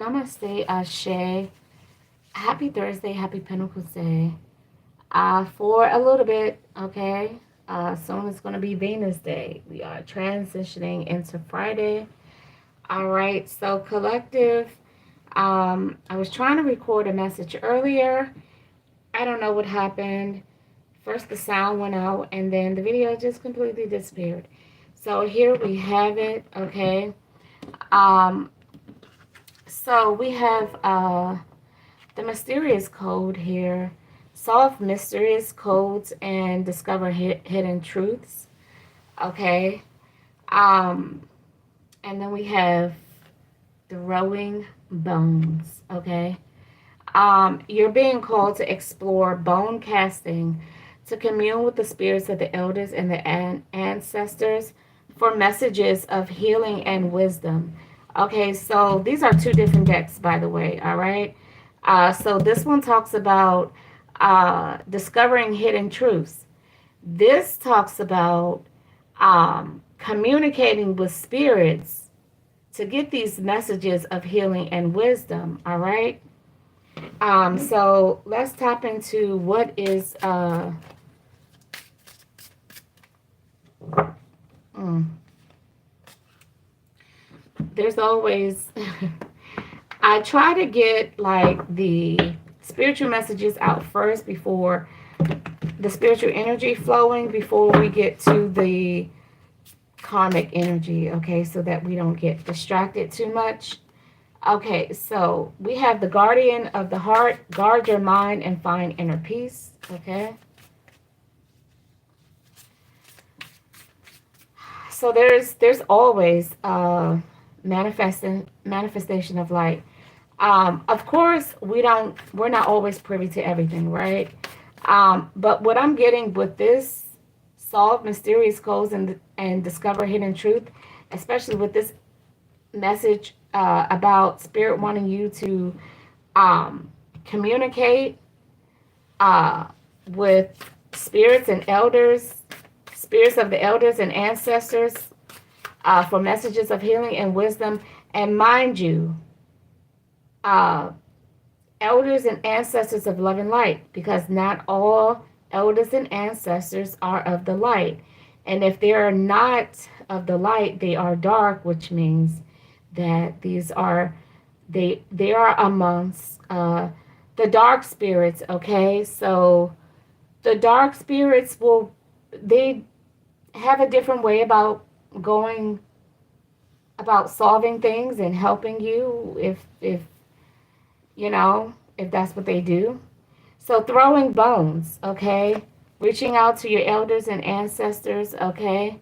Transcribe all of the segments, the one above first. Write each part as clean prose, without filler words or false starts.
Namaste, Ashe. Happy Thursday, happy Pentacles Day. For a little bit, okay? Soon it's going to be Venus Day. We are transitioning into Friday. All right, so collective. I was trying to record a message earlier. I don't know what happened. First, the sound went out, and then the video just completely disappeared. So here we have it, okay? Um, so we have the mysterious code here. Solve mysterious codes and discover hidden truths. Okay. Um, and then we have throwing bones. Okay. You're being called to explore bone casting, to commune with the spirits of the elders and the ancestors for messages of healing and wisdom. Okay, so these are two different decks, by the way. All right. So this one talks about discovering hidden truths. This talks about communicating with spirits to get these messages of healing and wisdom. All right. So let's tap into what is mm, there's always I try to get like the spiritual messages out first before the spiritual energy flowing before we get to the karmic energy, okay, so that we don't get distracted too much. Okay, so we have the guardian of the heart, guard your mind and find inner peace, okay? So there's always manifestation of light. Of course, we're not always privy to everything, right? But what I'm getting with this solve mysterious codes and discover hidden truth, especially with this message about spirit wanting you to communicate uh, with spirits and elders, spirits of the elders and ancestors for messages of healing and wisdom. And mind you, uh, elders and ancestors of love and light, because not all elders and ancestors are of the light. And if they are not of the light, they are dark, which means that they are amongst the dark spirits. Okay, so the dark spirits they have a different way about going about solving things and helping you if if that's what they do. So throwing bones, okay? Reaching out to your elders and ancestors, okay?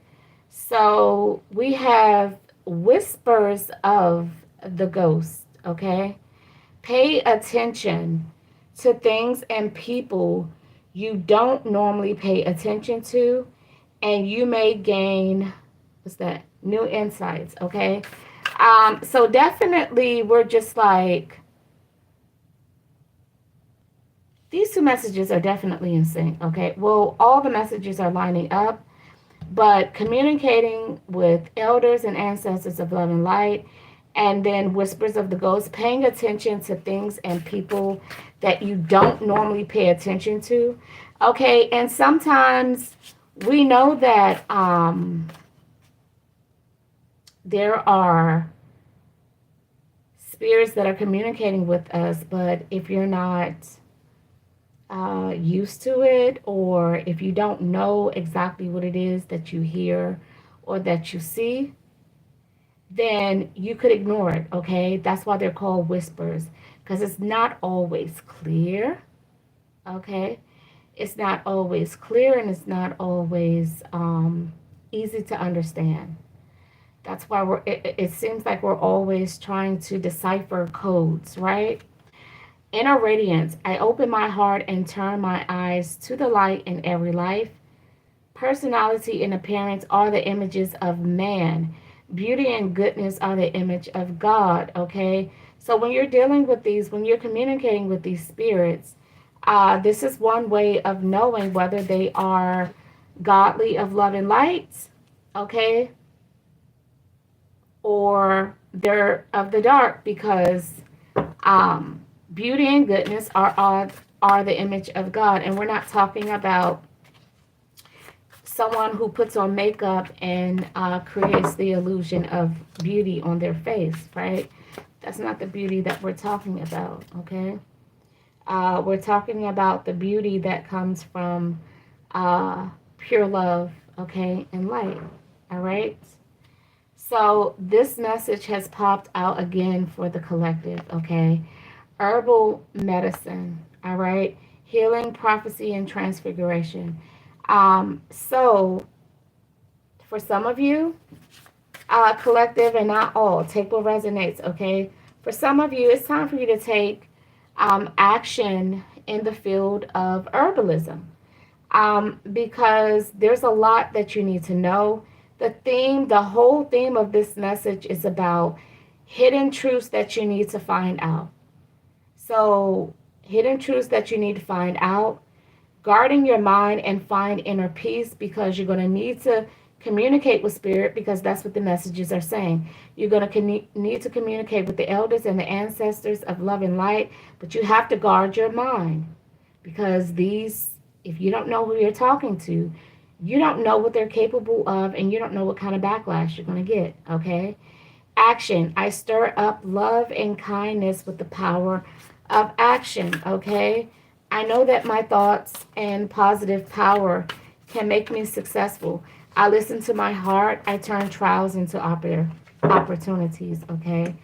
So we have whispers of the ghost, okay? Pay attention to things and people you don't normally pay attention to, and you may gain, what's that? New insights, okay? So definitely we're just like, these two messages are definitely in sync, okay? Well, all the messages are lining up, but communicating with elders and ancestors of love and light, and then whispers of the ghost, paying attention to things and people that you don't normally pay attention to, okay? And sometimes we know that there are spirits that are communicating with us, but if you're not used to it, or if you don't know exactly what it is that you hear or that you see, then you could ignore it, okay? That's why they're called whispers, because it's not always clear, okay? It's not always clear, and it's not always easy to understand. That's why it seems like we're always trying to decipher codes, right? Inner radiance, I open my heart and turn my eyes to the light in every life. Personality and appearance are the images of man. Beauty and goodness are the image of God, okay? So when you're dealing with these, when you're communicating with these spirits, this is one way of knowing whether they are godly of love and light, okay? Or they're of the dark, because Beauty and goodness are the image of God, and we're not talking about someone who puts on makeup and creates the illusion of beauty on their face, right? That's not the beauty that we're talking about, okay? We're talking about the beauty that comes from pure love, okay, and light, all right? So this message has popped out again for the collective, okay? Herbal medicine, all right? Healing, prophecy, and transfiguration. So for some of you, collective and not all, take what resonates, okay? For some of you, it's time for you to take action in the field of herbalism, because there's a lot that you need to know. The whole theme of this message is about hidden truths that you need to find out. So, hidden truths that you need to find out, guarding your mind and find inner peace, because you're going to need to communicate with spirit, because that's what the messages are saying. You're going to need to communicate with the elders and the ancestors of love and light, but you have to guard your mind, because if you don't know who you're talking to, you don't know what they're capable of, and you don't know what kind of backlash you're going to get, okay? Action. I stir up love and kindness with the power of action, okay? I know that my thoughts and positive power can make me successful. I listen to my heart. I turn trials into opportunities, okay?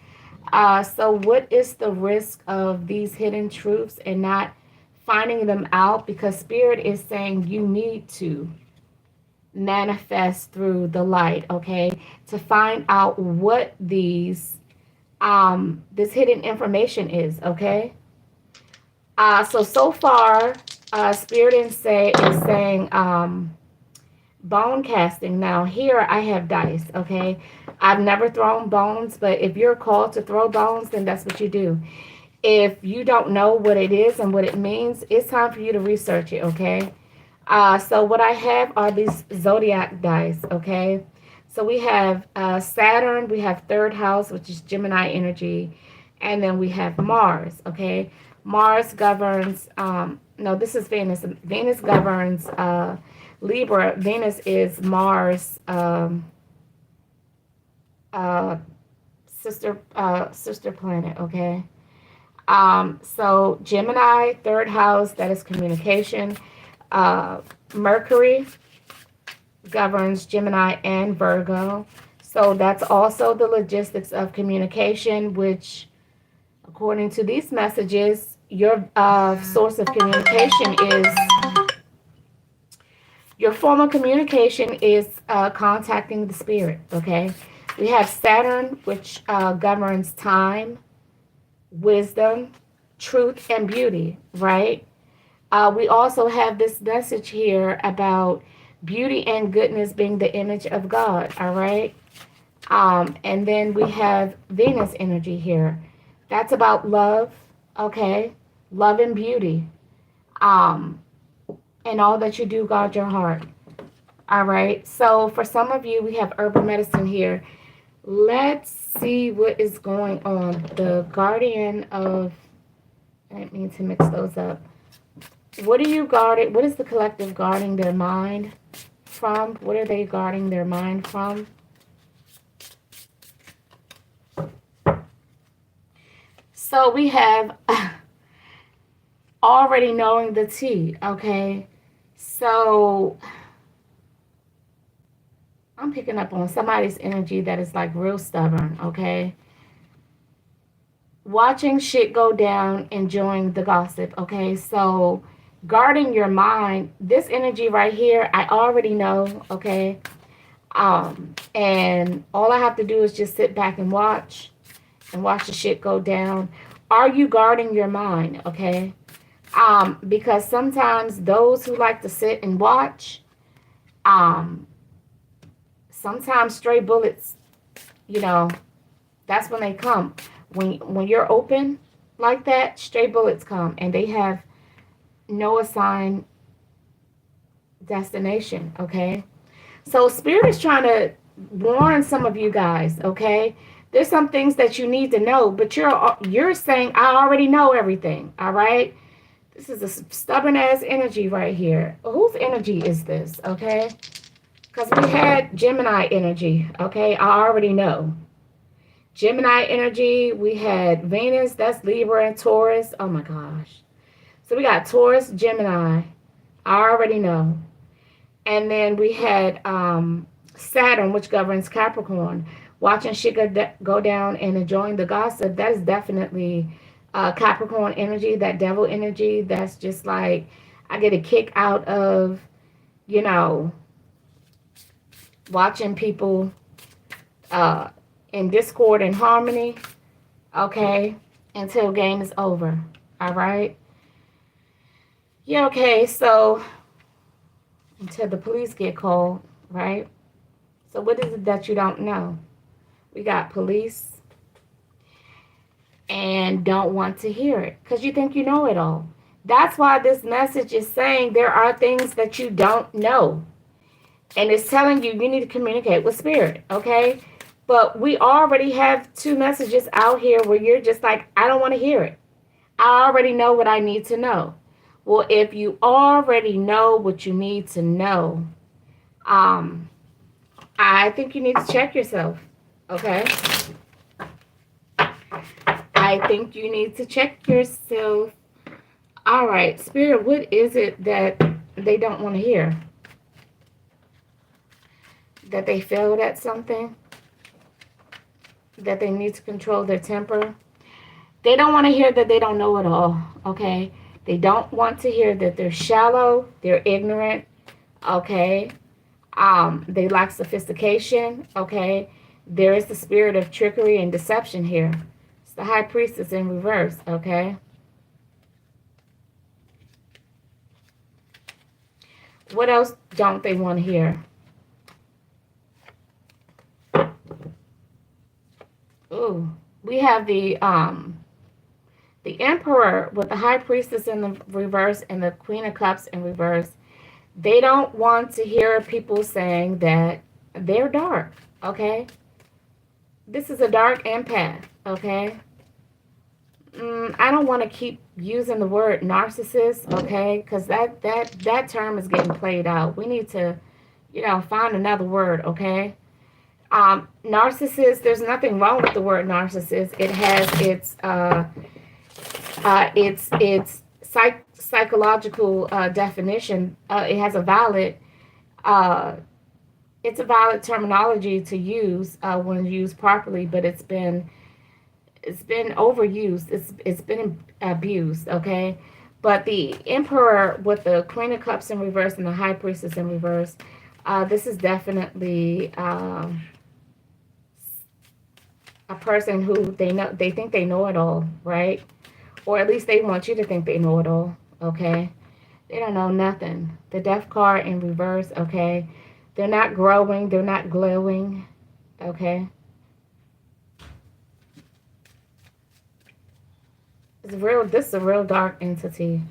So what is the risk of these hidden truths and not finding them out? Because Spirit is saying you need to manifest through the light, okay, to find out what this hidden information is, okay. So far, Spirit is saying bone casting. Now here I have dice, okay. I've never thrown bones, but if you're called to throw bones, then that's what you do. If you don't know what it is and what it means, it's time for you to research it, okay. So what I have are these zodiac dice, okay? So we have Saturn, we have third house, which is Gemini energy, and then we have Mars, okay? Mars governs, no, this is Venus. Venus governs Libra. Venus is Mars' sister planet, okay? So Gemini, third house, that is communication. Mercury governs Gemini and Virgo. So that's also the logistics of communication, which, according to these messages, your source of communication is, your form of communication is contacting the spirit, okay? We have Saturn, which governs time, wisdom, truth, and beauty, right? We also have this message here about beauty and goodness being the image of God, all right? And then we have Venus energy here. That's about love, okay? Love and beauty. And all that you do, guard your heart. All right. So for some of you, we have herbal medicine here. Let's see what is going on. The guardian of, I didn't mean to mix those up. What are you guarding? What is the collective guarding their mind from? What are they guarding their mind from? So we have already knowing the tea, okay? So I'm picking up on somebody's energy that is like real stubborn, okay? Watching shit go down, enjoying the gossip, okay? So guarding your mind, this energy right here, I already know, okay? And all I have to do is just sit back and watch the shit go down. Are you guarding your mind, okay? Because sometimes those who like to sit and watch, sometimes stray bullets, that's when they come. When you're open like that, stray bullets come, and they have no assigned destination, okay? So Spirit is trying to warn some of you guys, okay? There's some things that you need to know, but you're saying I already know everything. All right. This is a stubborn ass energy right here. Whose energy is this? Okay. Because we had Gemini energy. Okay. I already know. Gemini energy. We had Venus. That's Libra and Taurus. Oh my gosh. So we got Taurus, Gemini. I already know. And then we had Saturn, which governs Capricorn. Watching shit go down and enjoying the gossip. That is definitely Capricorn energy, that devil energy. That's just like, I get a kick out of, you know, watching people uh, in discord and harmony, okay, until game is over. All right. Yeah, okay, so until the police get called, right? So what is it that you don't know? We got police and don't want to hear it because you think you know it all. That's why this message is saying there are things that you don't know. And it's telling you you need to communicate with spirit, okay? But we already have two messages out here where you're just like, I don't want to hear it. I already know what I need to know. Well, if you already know what you need to know, I think you need to check yourself, okay? I think you need to check yourself. All right, Spirit, what is it that they don't want to hear? That they failed at something? That they need to control their temper? They don't want to hear that they don't know it all, okay? They don't want to hear that they're shallow, they're ignorant, okay? They lack sophistication, okay? There is the spirit of trickery and deception here. It's the High Priestess in reverse, okay? What else don't they want to hear? Ooh, we have the Emperor with the High Priestess in the reverse and the Queen of Cups in reverse. They don't want to hear people saying that they're dark, okay? This is a dark empath, okay? I don't want to keep using the word narcissist, okay? Because that term is getting played out. We need to, find another word, okay? Narcissist, there's nothing wrong with the word narcissist. It has its psychological definition. It has it's a valid terminology to use when used properly, but it's been overused. It's been abused. Okay, but the Emperor with the Queen of Cups in reverse and the High Priestess in reverse. This is definitely a person who they think they know it all, right? Or at least they want you to think they know it all. Okay, they don't know nothing. The Death card in reverse. Okay, they're not growing. They're not glowing. Okay. This is a real dark entity.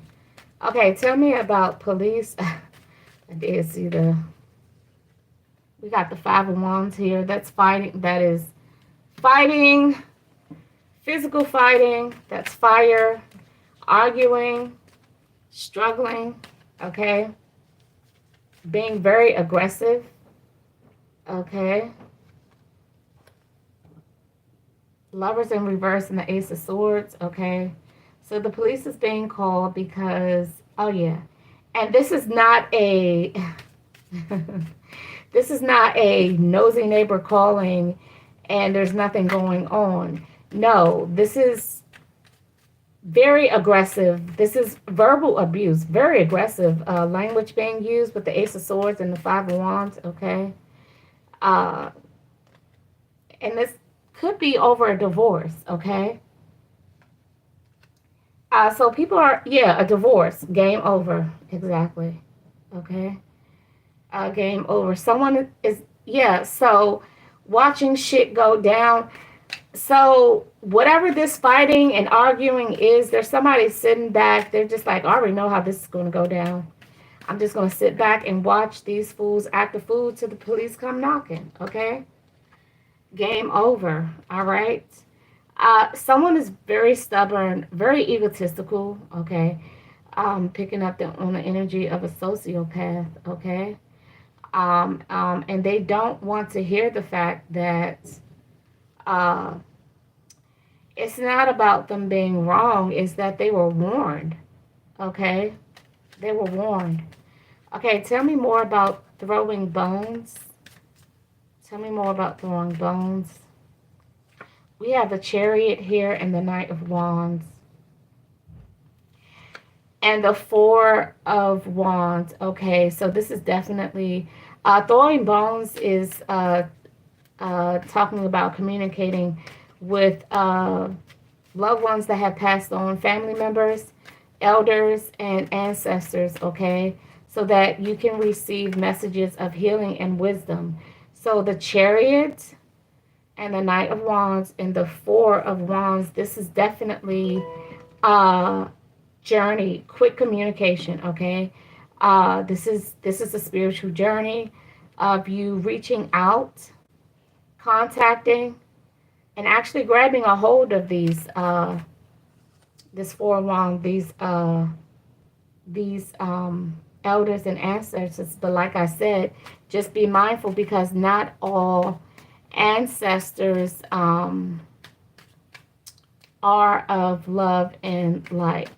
Okay, tell me about police. I did see we got the Five of Wands here. That's fighting. That is fighting, physical fighting. That's fire, arguing, struggling. Okay. Being very aggressive. Okay. Lovers in reverse and the Ace of Swords. Okay. So the police is being called because, oh yeah, and this is not a, this is not a nosy neighbor calling and there's nothing going on. No, this is very aggressive. This is verbal abuse, very aggressive language being used with the Ace of Swords and the Five of Wands, okay? And this could be over a divorce, okay? So people are, a divorce, game over, exactly, okay? Game over. Someone is, so watching shit go down. So whatever this fighting and arguing is, there's somebody sitting back. They're just like, I already know how this is going to go down. I'm just going to sit back and watch these fools act a fool till the police come knocking, okay? Game over. All right. Someone is very stubborn, very egotistical. Okay. Picking up on the energy of a sociopath. Okay. And they don't want to hear the fact that uh, it's not about them being wrong. It's that they were warned. Okay. They were warned. Okay. Tell me more about throwing bones. Tell me more about throwing bones. We have the Chariot here and the Knight of Wands. And the Four of Wands. Okay, so this is definitely throwing bones is talking about communicating with loved ones that have passed on, family members, elders, and ancestors. Okay, so that you can receive messages of healing and wisdom. So the Chariot and the Knight of Wands and the Four of Wands. This is definitely journey, quick communication. Okay, this is a spiritual journey of you reaching out, contacting, and actually grabbing a hold of these this Four of Wands, these elders and ancestors. But like I said, just be mindful because not all ancestors are of love and light.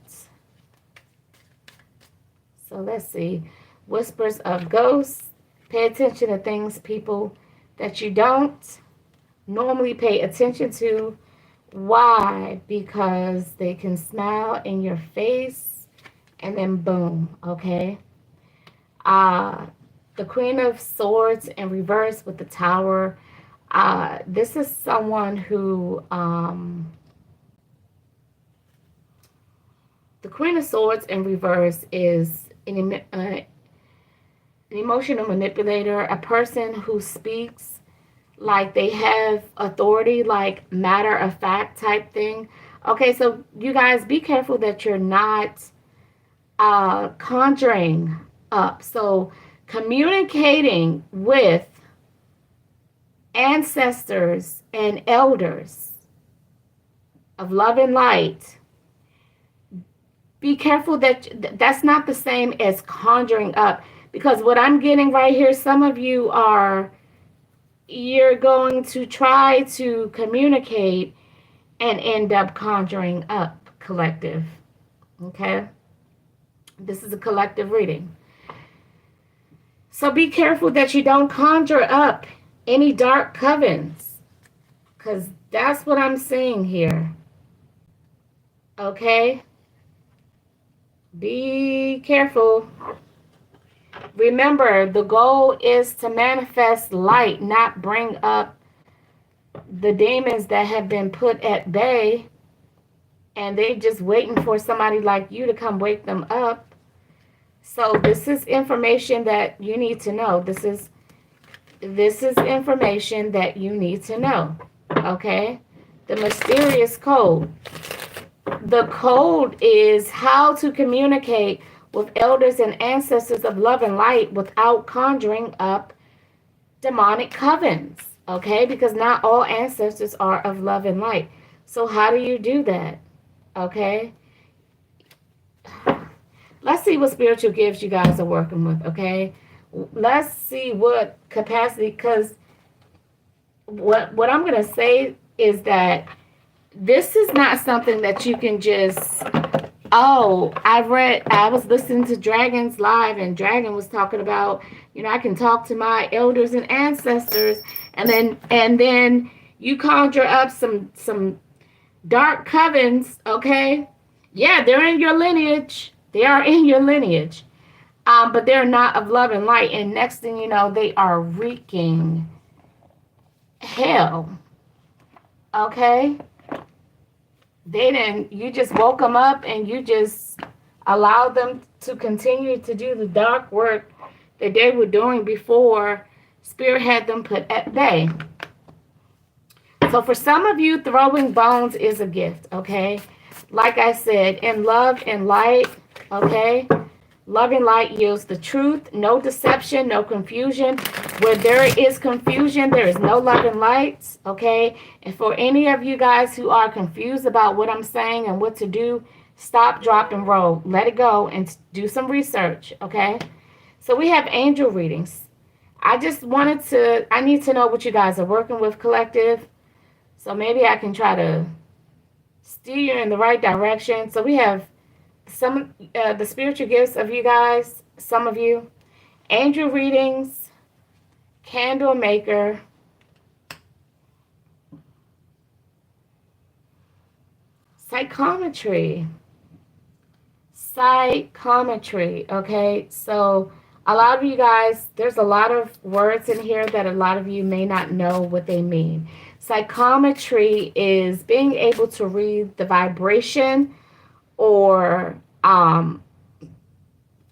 So let's see. Whispers of ghosts. Pay attention to things, people, that you don't normally pay attention to. Why? Because they can smile in your face and then boom, okay? The Queen of Swords in reverse with the Tower. This is someone who, the Queen of Swords in reverse is an emotional manipulator, a person who speaks like they have authority, like matter of fact type thing. Okay, so you guys be careful that you're not conjuring up. So communicating with ancestors and elders of love and light, be careful that that's not the same as conjuring up, because what I'm getting right here, some of you you're going to try to communicate and end up conjuring up, collective. Okay, this is a collective reading, so be careful that you don't conjure up any dark covens, because that's what I'm seeing here. Okay, be careful. Remember, the goal is to manifest light, not bring up the demons that have been put at bay, and they just waiting for somebody like you to come wake them up. So this is information that you need to know. This is information that you need to know. Okay? The mysterious code. The code is how to communicate with elders and ancestors of love and light without conjuring up demonic covens. Okay? Because not all ancestors are of love and light. So how do you do that? Okay? Let's see what spiritual gifts you guys are working with. Okay? Let's see what capacity, because what I'm going to say is that this is not something that you can just, oh, I was listening to Dragon's Live, and Dragon was talking about, I can talk to my elders and ancestors, and then you conjure up some dark covens. Okay, yeah, they're in your lineage. They are in your lineage, but they're not of love and light. And next thing you know, they are wreaking hell. Okay, you just woke them up and you just allowed them to continue to do the dark work that they were doing before Spirit had them put at bay. So for some of you, throwing bones is a gift, okay? Like I said, in love and light, okay? Love and light yields the truth, no deception, no confusion. Where there is confusion, there is no love and light, okay? And for any of you guys who are confused about what I'm saying and what to do, stop, drop, and roll. Let it go and do some research, okay? So we have angel readings. I need to know what you guys are working with, collective. So maybe I can try to steer you in the right direction. So we have the spiritual gifts of you guys, some of you, angel readings, candle maker, psychometry. Psychometry, okay? So a lot of you guys, there's a lot of words in here that a lot of you may not know what they mean. Psychometry is being able to read the vibration or of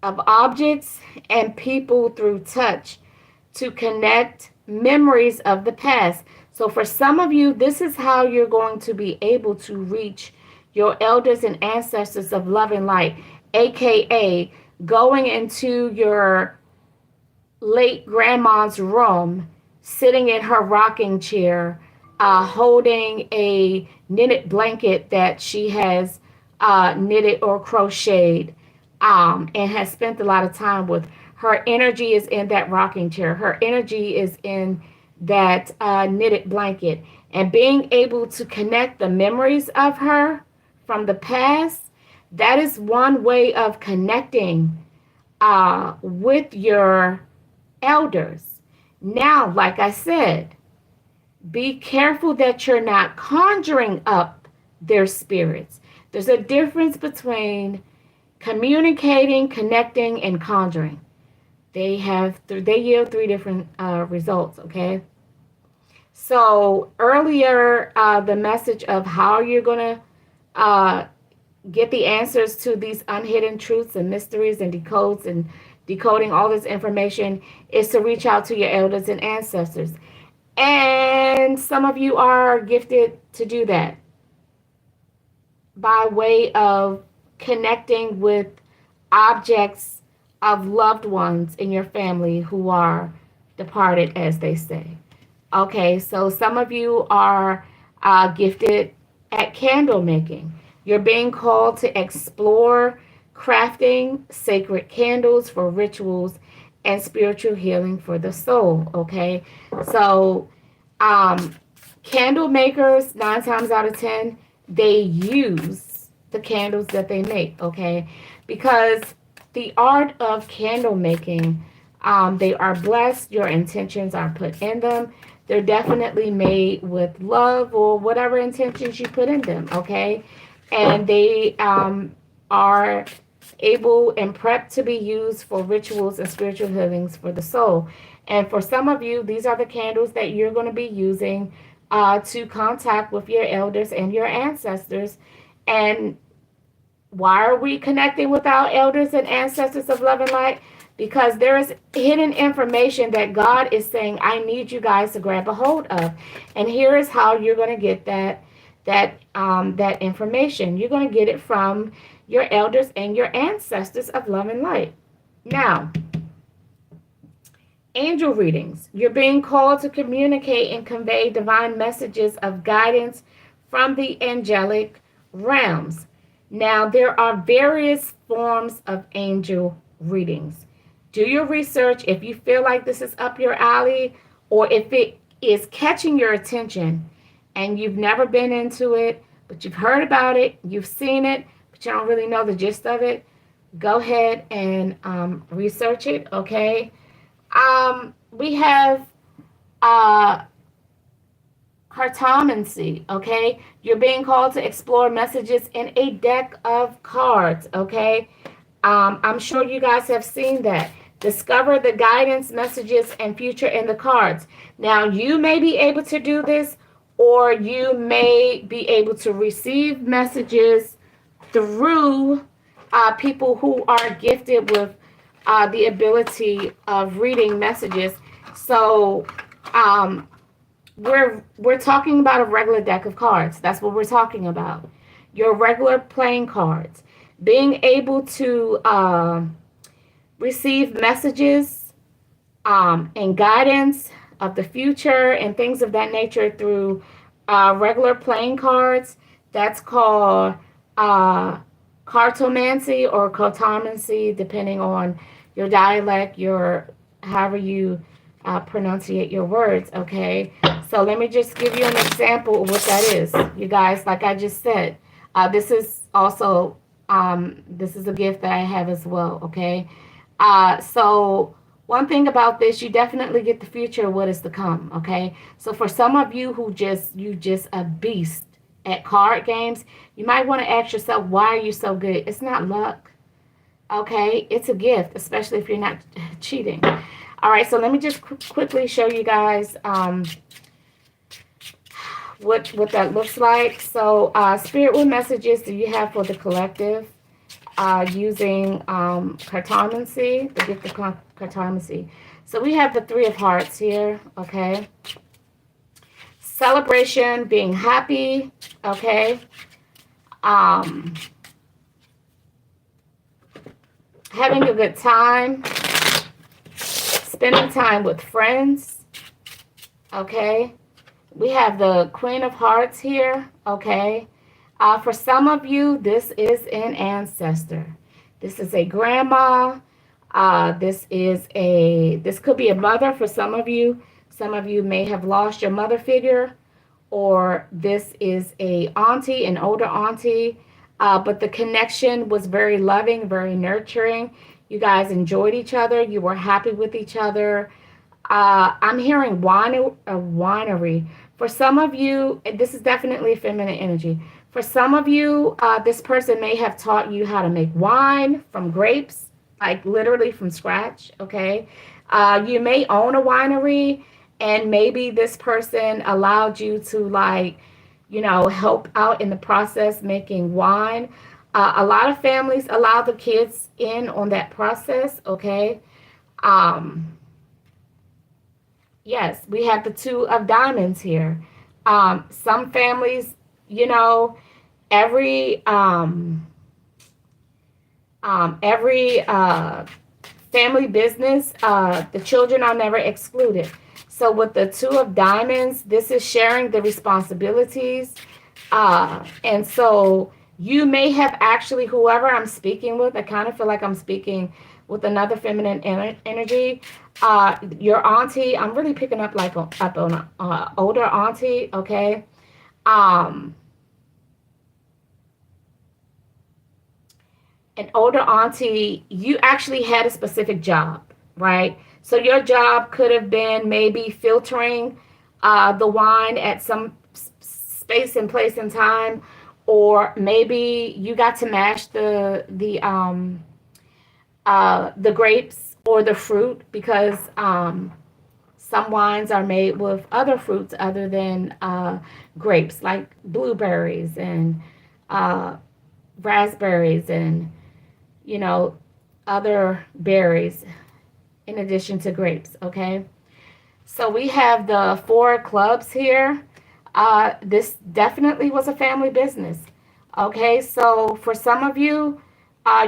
objects and people through touch to connect memories of the past. So for some of you, this is how you're going to be able to reach your elders and ancestors of love and light, aka going into your late grandma's room, sitting in her rocking chair, holding a knitted blanket that she has knitted or crocheted, and has spent a lot of time with. Her energy is in that rocking chair. Her energy is in that knitted blanket. And being able to connect the memories of her from the past, that is one way of connecting with your elders. Now, like I said, be careful that you're not conjuring up their spirits. There's a difference between communicating, connecting, and conjuring. They yield three different results, okay? So earlier, the message of how you're going to get the answers to these unhidden truths and mysteries and decoding all this information is to reach out to your elders and ancestors. And some of you are gifted to do that by way of connecting with objects of loved ones in your family who are departed, as they say. Okay, so some of you are gifted at candle making. You're being called to explore crafting sacred candles for rituals and spiritual healing for the soul. Okay, so candle makers, 9 times out of 10, they use the candles that they make. Okay, because the art of candle making, they are blessed. Your intentions are put in them. They're definitely made with love or whatever intentions you put in them, okay? And they are able and prepped to be used for rituals and spiritual healings for the soul. And for some of you, these are the candles that you're going to be using to contact with your elders and your ancestors. And why are we connecting with our elders and ancestors of love and light? Because there is hidden information that God is saying, I need you guys to grab a hold of. And here is how you're going to get that information. You're going to get it from your elders and your ancestors of love and light. Now, angel readings. You're being called to communicate and convey divine messages of guidance from the angelic realms. Now, there are various forms of angel readings. Do your research if you feel like this is up your alley, or if it is catching your attention and you've never been into it, but you've heard about it, you've seen it, but you don't really know the gist of it. Go ahead and research it, okay? We have cartomancy, okay? You're being called to explore messages in a deck of cards, okay? I'm sure you guys have seen that. Discover the guidance, messages, and future in the cards. Now, you may be able to do this, or you may be able to receive messages through people who are gifted with the ability of reading messages. So, we're talking about a regular deck of cards. That's what we're talking about. Your regular playing cards. Being able to receive messages and guidance of the future and things of that nature through regular playing cards. That's called uh, cartomancy or cartomancy, depending on your dialect, your however you pronunciate your words. Okay, so let me just give you an example of what that is, you guys. Like I just said, this is also this is a gift that I have as well. Okay, so one thing about this, you definitely get the future of what is to come. Okay, so for some of you who just a beast at card games, you might want to ask yourself, why are you so good? It's not luck. Okay, it's a gift, especially if you're not cheating. All right, so let me just quickly show you guys what that looks like. So, Spirit, what messages do you have for the collective using cartomancy, the gift of cartomancy? So we have the Three of Hearts here. Okay, celebration, being happy. Okay, um, having a good time, spending time with friends. Okay, we have the Queen of Hearts here. Okay, for some of you, this is an ancestor. This is a grandma. This could be a mother for some of you. Some of you may have lost your mother figure, or this is a auntie, an older auntie. But the connection was very loving, very nurturing. You guys enjoyed each other. You were happy with each other. I'm hearing winery. For some of you, this is definitely feminine energy. For some of you, this person may have taught you how to make wine from grapes, like literally from scratch. Okay. You may own a winery, and maybe this person allowed you to, like, help out in the process making wine. A lot of families allow the kids in on that process. Okay. Um, Yes, we have the Two of Diamonds here. Some families, you know, every family business, the children are never excluded. So with the Two of Diamonds, this is sharing the responsibilities. And so you may have actually, whoever I'm speaking with, I kind of feel like I'm speaking with another feminine energy. Your auntie, I'm really picking up like up on older auntie, okay? Um, an older auntie, you actually had a specific job, right? So your job could have been maybe filtering the wine at some space and place and time, or maybe you got to mash the grapes or the fruit, because some wines are made with other fruits other than grapes, like blueberries and uh, raspberries and you know, other berries in addition to grapes, okay? So we have the Four of Clubs here. This definitely was a family business, okay? So for some of you,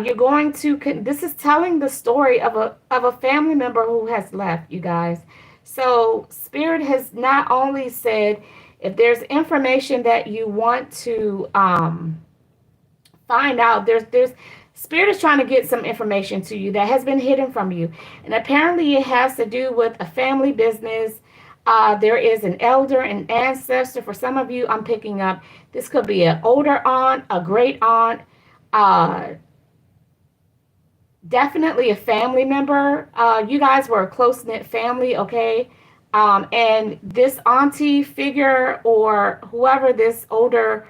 you're going to, this is telling the story of a family member who has left, you guys. So Spirit has not only said, if there's information that you want to find out, there's Spirit is trying to get some information to you that has been hidden from you. And apparently it has to do with a family business. There is an elder, an ancestor. For some of you, I'm picking up, this could be an older aunt, a great aunt, uh, definitely a family member. You guys were a close knit family, okay? And this auntie figure, or whoever this older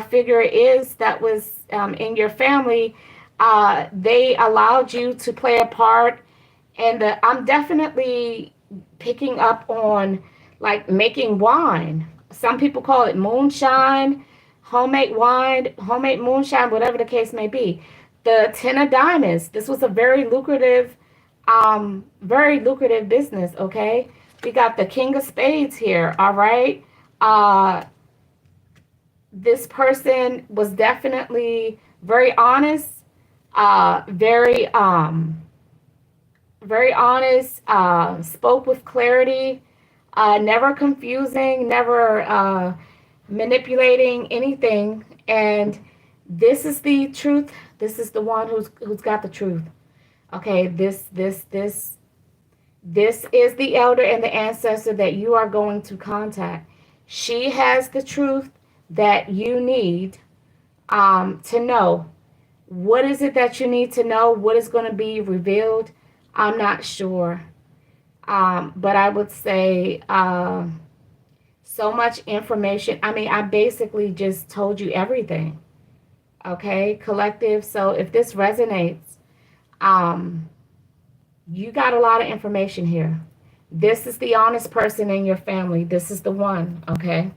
figure is that was in your family, they allowed you to play a part. And I'm definitely picking up on like making wine. Some people call it moonshine, homemade wine, homemade moonshine, whatever the case may be. The Ten of Diamonds. This was a very lucrative business. Okay, we got the King of Spades here. All right. Uh, this person was definitely very honest, very very honest, spoke with clarity, never confusing, never manipulating anything. And this is the truth. This is the one who's got the truth. Okay, this is the elder and the ancestor that you are going to contact. She has the truth that you need to know. What is it that you need to know? What is going to be revealed? I'm not sure. But I would say so much information. I mean, I basically just told you everything. Okay, collective. So if this resonates, um, you got a lot of information here. This is the honest person in your family. This is the one. Okay,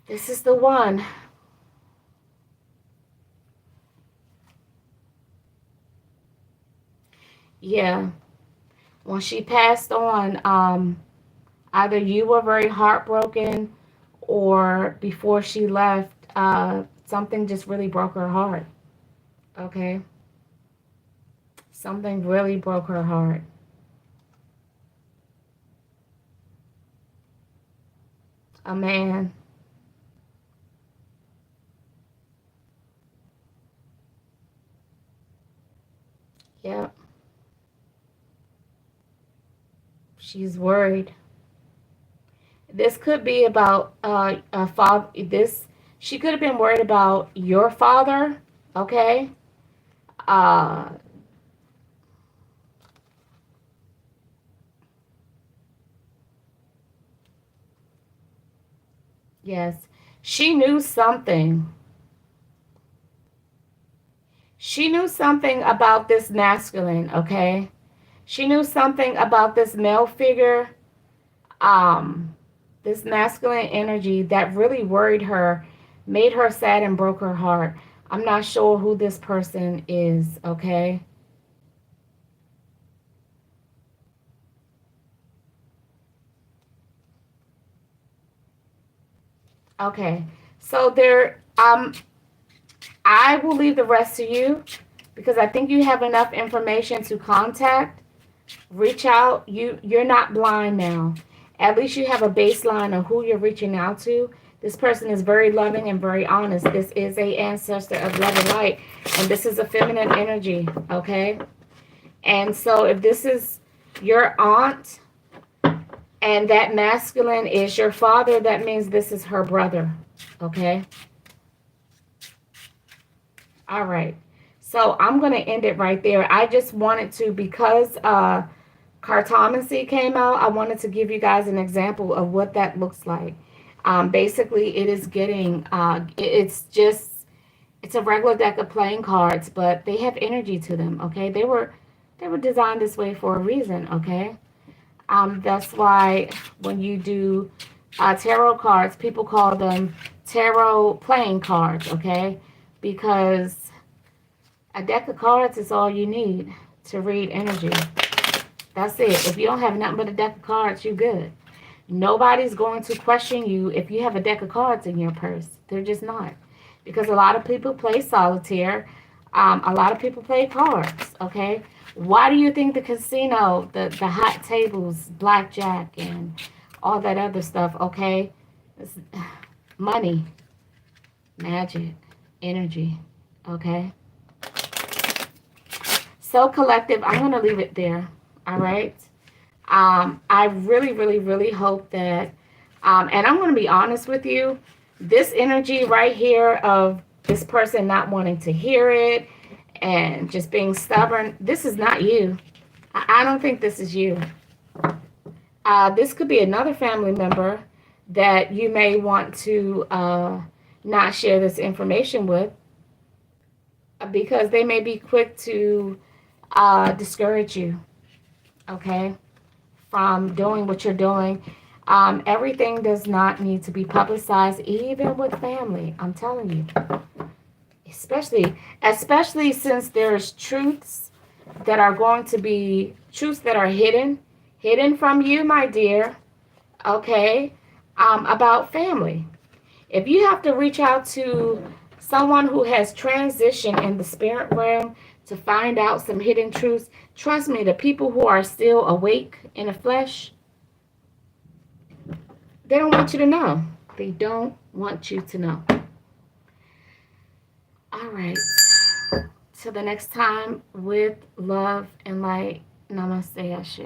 this is the one. Yeah. When she passed on, either you were very heartbroken, or before she left, something just really broke her heart. Okay? Something really broke her heart. A man. Yep. She's worried. This could be about a father. This She could have been worried about your father. Okay? Uh, yes. She knew something. She knew something about this masculine, okay? She knew something about this male figure, um, this masculine energy that really worried her, made her sad, and broke her heart. I'm not sure who this person is, okay? Okay. So I will leave the rest to you because I think you have enough information to contact. Reach out. You're not blind now. At least you have a baseline of who you're reaching out to. This person is very loving and very honest. This is a ancestor of love and light, and this is a feminine energy, okay? And so if this is your aunt and that masculine is your father, that means this is her brother, okay? All right. So I'm going to end it right there. I just wanted to, because cartomancy came out, I wanted to give you guys an example of what that looks like. Basically, it is getting, it's a regular deck of playing cards, but they have energy to them, okay? They were designed this way for a reason, okay? That's why when you do tarot cards, people call them tarot playing cards, okay? Because a deck of cards is all you need to read energy. That's it. If you don't have nothing but a deck of cards, you're good. Nobody's going to question you if you have a deck of cards in your purse. They're just not. Because a lot of people play solitaire. A lot of people play cards, okay? Why do you think the casino, the hot tables, blackjack, and all that other stuff, okay? It's money, magic, energy, okay? So collective, I'm going to leave it there, all right? I really, really, really hope that, and I'm going to be honest with you, this energy right here of this person not wanting to hear it and just being stubborn, this is not you. I don't think this is you. This could be another family member that you may want to not share this information with because they may be quick to discourage you, okay, from doing what you're doing. Everything does not need to be publicized, even with family. I'm telling you, especially since there's truths that are going to be truths that are hidden from you, my dear. Okay, about family. If you have to reach out to Someone who has transitioned in the spirit realm to find out some hidden truths. Trust me, the people who are still awake in the flesh, they don't want you to know. They don't want you to know. All right. Till the next time, with love and light. Namaste, Ashe.